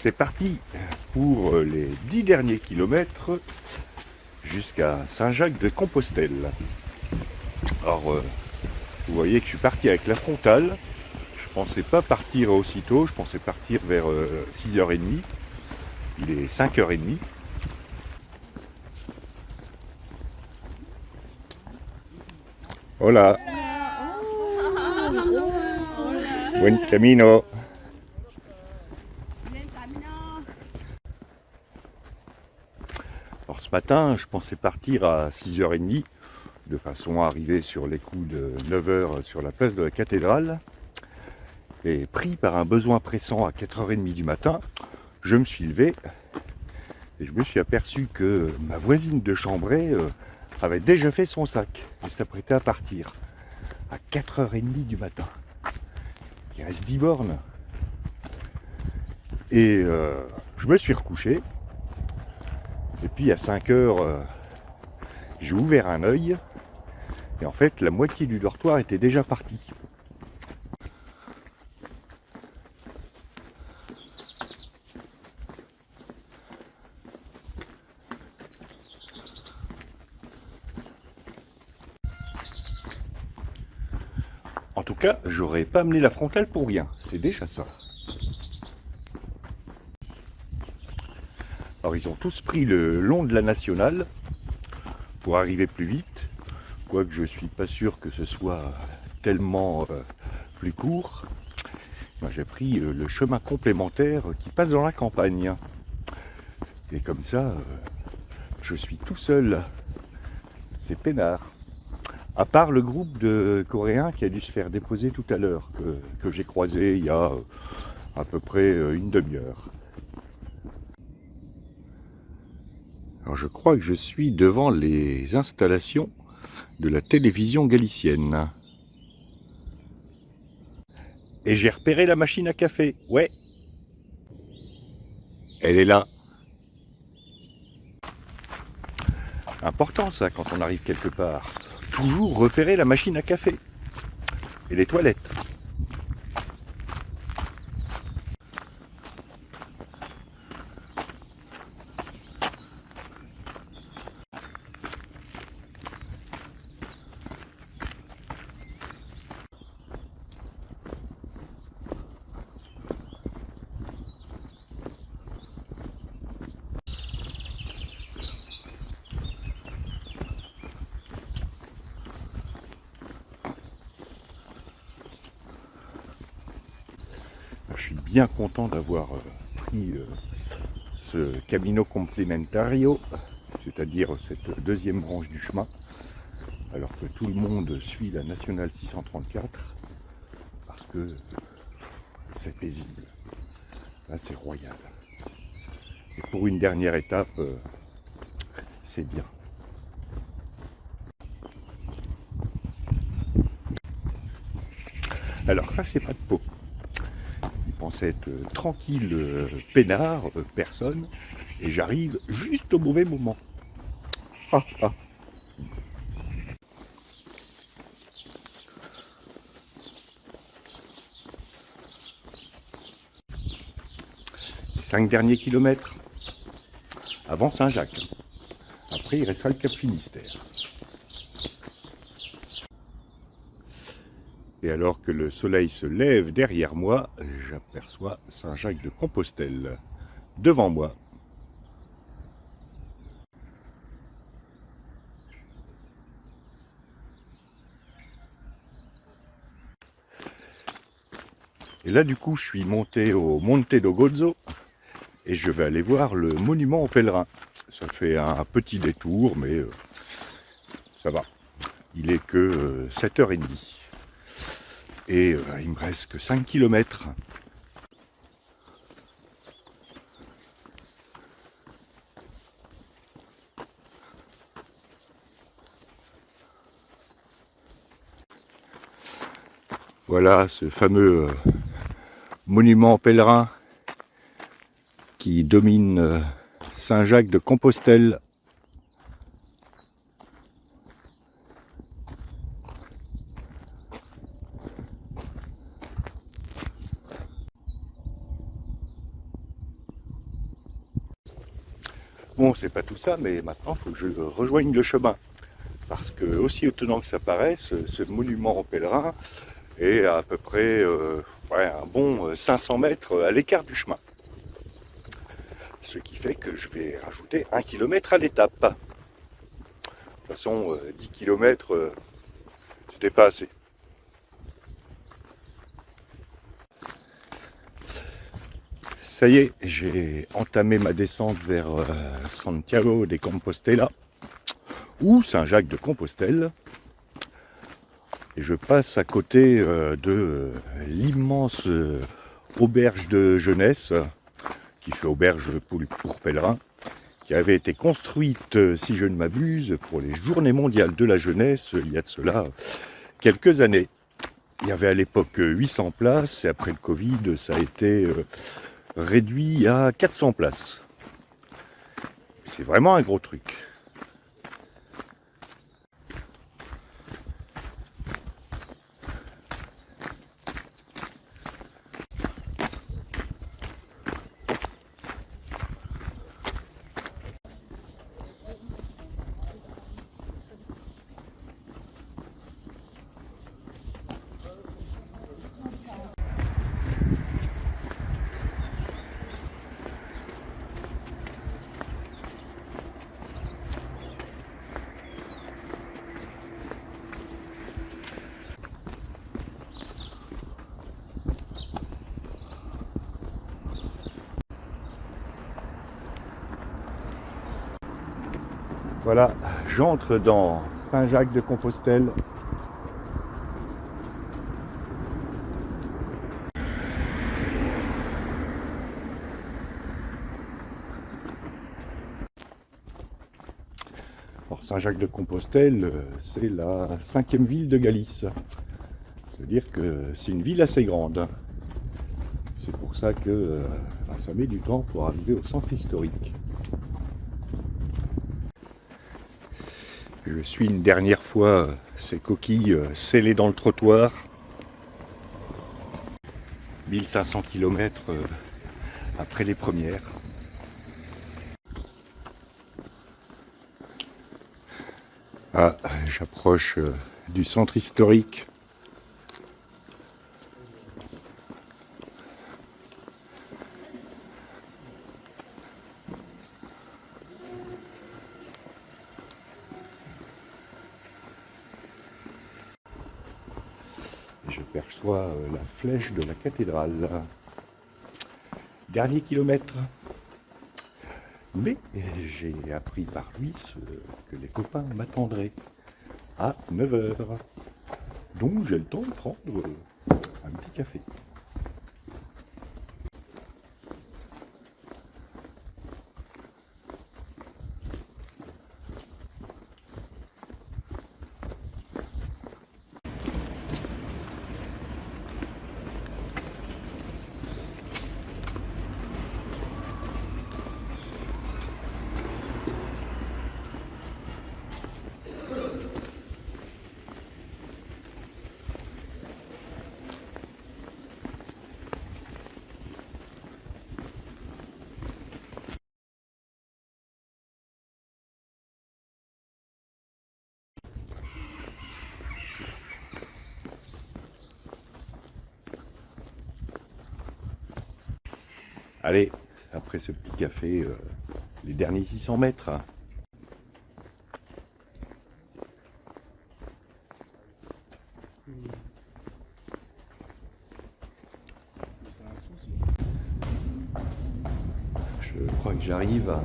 C'est parti pour les 10 derniers kilomètres jusqu'à Saint-Jacques-de-Compostelle. Alors, vous voyez que je suis parti avec la frontale. Je pensais pas partir aussitôt, je pensais partir vers 6h30. Il est 5h30. Hola. Buen camino. Alors ce matin, je pensais partir à 6h30 de façon à arriver sur les coups de 9h sur la place de la cathédrale. Et pris par un besoin pressant à 4h30 du matin, je me suis levé et je me suis aperçu que ma voisine de Chambray avait déjà fait son sac et s'apprêtait à partir à 4h30 du matin. Il reste 10 bornes. Et je me suis recouché. Et puis à 5h, j'ai ouvert un œil. Et en fait, la moitié du dortoir était déjà partie. En tout cas, j'aurais pas amené la frontale pour rien. C'est déjà ça. Alors ils ont tous pris le long de la nationale pour arriver plus vite. Quoique je suis pas sûr que ce soit tellement plus court. Moi, j'ai pris le chemin complémentaire qui passe dans la campagne. Et comme ça, je suis tout seul. C'est peinard. À part le groupe de Coréens qui a dû se faire déposer tout à l'heure, que j'ai croisé il y a à peu près une demi-heure. Alors je crois que je suis devant les installations de la télévision galicienne. Et j'ai repéré la machine à café. Ouais. Elle est là. Important ça quand on arrive quelque part. Toujours repérer la machine à café. Et les toilettes. Je suis bien content d'avoir pris ce Camino Complementario, c'est-à-dire cette deuxième branche du chemin, alors que tout le monde suit la nationale 634, parce que c'est paisible. Là, c'est royal. Et pour une dernière étape, c'est bien. Alors ça, c'est pas de peau. Il pensait être tranquille, peinard, personne, et j'arrive juste au mauvais moment. Ah, ah. Les 5 derniers kilomètres avant Saint-Jacques. Après, il restera le Cap Finistère. Et alors que le soleil se lève derrière moi, j'aperçois Saint-Jacques-de-Compostelle devant moi. Et là, du coup, je suis monté au Monte do Gozo et je vais aller voir le monument aux pèlerins. Ça fait un petit détour, mais ça va. Il est que 7h30. Et il me reste que 5 km. Voilà ce fameux monument pèlerin qui domine Saint-Jacques-de-Compostelle. Bon, c'est pas tout ça, mais maintenant, il faut que je rejoigne le chemin. Parce que, aussi étonnant que ça paraisse, ce monument aux pèlerins est à peu près un bon 500 mètres à l'écart du chemin. Ce qui fait que je vais rajouter 1 km à l'étape. De toute façon, 10 km, c'était pas assez. Ça y est, j'ai entamé ma descente vers Santiago de Compostela, ou Saint-Jacques de Compostelle. Et je passe à côté de l'immense auberge de jeunesse, qui fait auberge pour pèlerins, qui avait été construite, si je ne m'abuse, pour les Journées mondiales de la jeunesse, il y a de cela quelques années. Il y avait à l'époque 800 places, et après le Covid, ça a été réduit à 400 places. C'est vraiment un gros truc. Voilà, j'entre dans Saint-Jacques de Compostelle. Alors Saint-Jacques de Compostelle, c'est la 5e ville de Galice. Ça veut dire que c'est une ville assez grande. C'est pour ça que ça met du temps pour arriver au centre historique. Je suis une dernière fois ces coquilles scellées dans le trottoir. 1500 km après les premières. Ah, j'approche du centre historique. Je perçois la flèche de la cathédrale. Dernier kilomètre. Mais j'ai appris par lui que les copains m'attendraient à 9 h. Donc j'ai le temps de prendre un petit café. Allez, après ce petit café, les derniers 600 mètres. Je crois que j'arrive.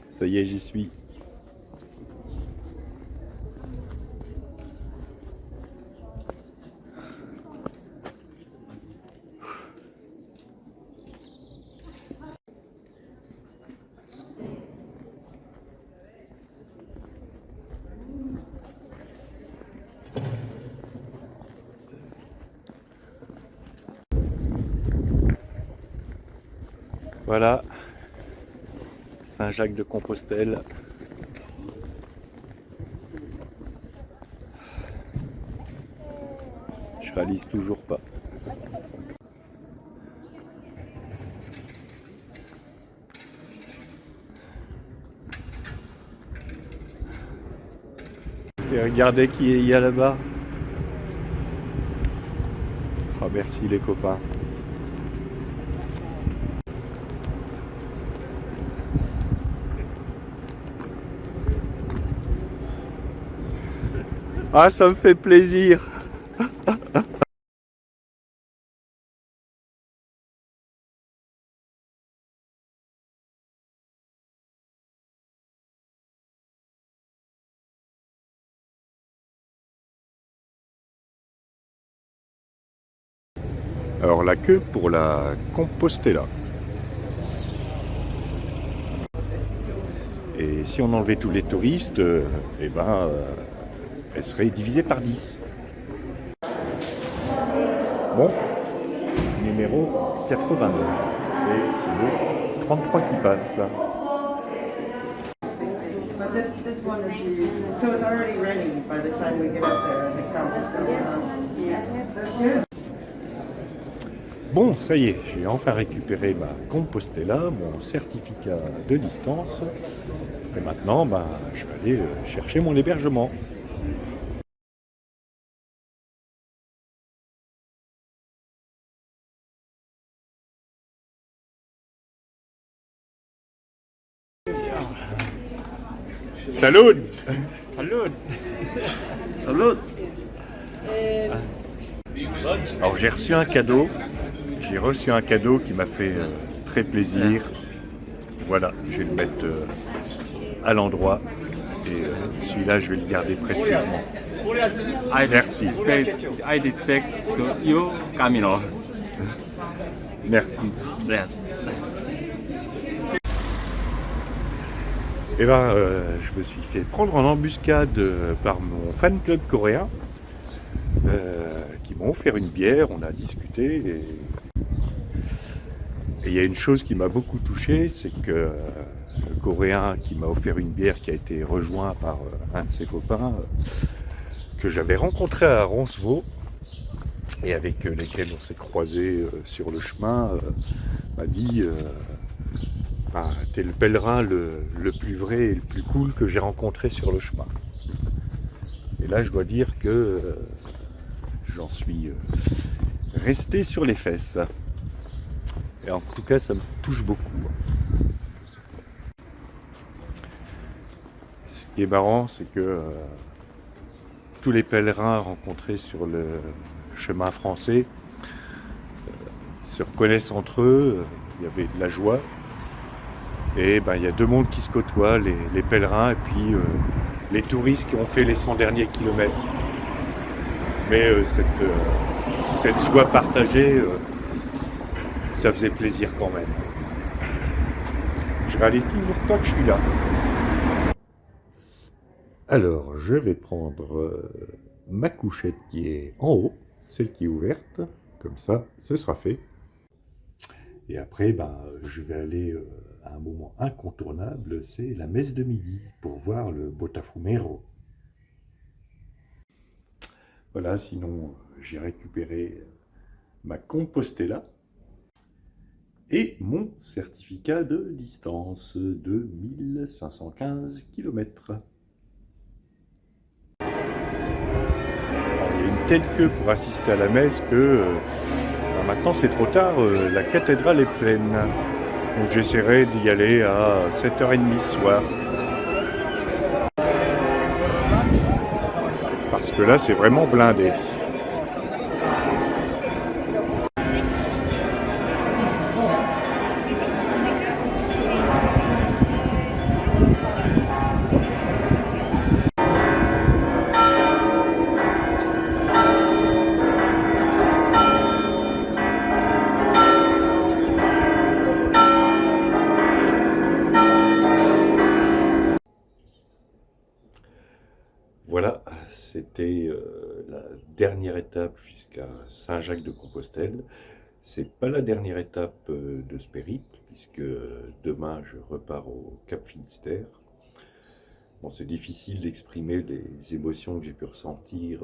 Ça y est, j'y suis. Voilà, Saint-Jacques-de-Compostelle. Je réalise toujours pas. Et regardez qui il y a là-bas. Oh, merci les copains. Ah, ça me fait plaisir. Alors la queue pour la Compostela. Et si on enlevait tous les touristes, elle serait divisée par 10. Bon, numéro 82. Et c'est le 33 qui passe. But this one is, so it's already ready by the time we get up there and the crowd is still around. That's good. Bon, ça y est, j'ai enfin récupéré ma Compostela, mon certificat de distance. Et maintenant, je vais aller chercher mon hébergement. Salut! Salut. Salut! Alors j'ai reçu un cadeau. J'ai reçu un cadeau qui m'a fait très plaisir. Voilà, je vais le mettre à l'endroit. Et celui-là, je vais le garder précisément. Merci. I respect to you, Camilo. Merci. Yes. Et je me suis fait prendre en embuscade par mon fan club coréen qui m'ont offert une bière, on a discuté et il y a une chose qui m'a beaucoup touché, c'est que le coréen qui m'a offert une bière qui a été rejoint par un de ses copains que j'avais rencontré à Roncevaux et avec lesquels on s'est croisés sur le chemin, m'a dit t'es le pèlerin le plus vrai et le plus cool que j'ai rencontré sur le chemin. Et là, je dois dire que j'en suis resté sur les fesses. Et en tout cas, ça me touche beaucoup. Ce qui est marrant, c'est que tous les pèlerins rencontrés sur le chemin français se reconnaissent entre eux. Il y avait de la joie. Et il y a deux mondes qui se côtoient, les pèlerins et puis les touristes qui ont fait les 100 derniers kilomètres. Mais cette joie partagée, ça faisait plaisir quand même. Je réalise toujours pas que je suis là. Alors, je vais prendre ma couchette qui est en haut, celle qui est ouverte, comme ça, ce sera fait. Et après, je vais aller à un moment incontournable, c'est la messe de midi, pour voir le Botafumeiro. Voilà, sinon j'ai récupéré ma Compostela et mon certificat de distance de 1515 km. Il y a une telle queue pour assister à la messe que maintenant c'est trop tard, la cathédrale est pleine. Donc j'essaierai d'y aller à 7h30 ce soir. Parce que là c'est vraiment blindé. Voilà, c'était la dernière étape jusqu'à Saint-Jacques-de-Compostelle. C'est pas la dernière étape de ce périple, puisque demain je repars au Cap Finistère. Bon, c'est difficile d'exprimer les émotions que j'ai pu ressentir,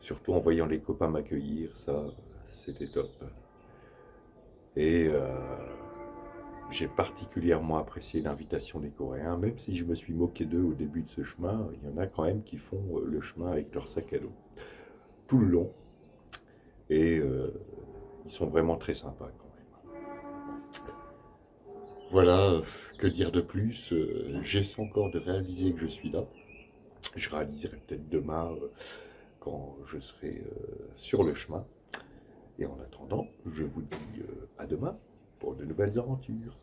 surtout en voyant les copains m'accueillir, ça c'était top. Et j'ai particulièrement apprécié l'invitation des Coréens, même si je me suis moqué d'eux au début de ce chemin, il y en a quand même qui font le chemin avec leur sac à dos, tout le long. Et ils sont vraiment très sympas quand même. Voilà, que dire de plus? J'essaie encore de réaliser que je suis là. Je réaliserai peut-être demain quand je serai sur le chemin. Et en attendant, je vous dis à demain pour de nouvelles aventures.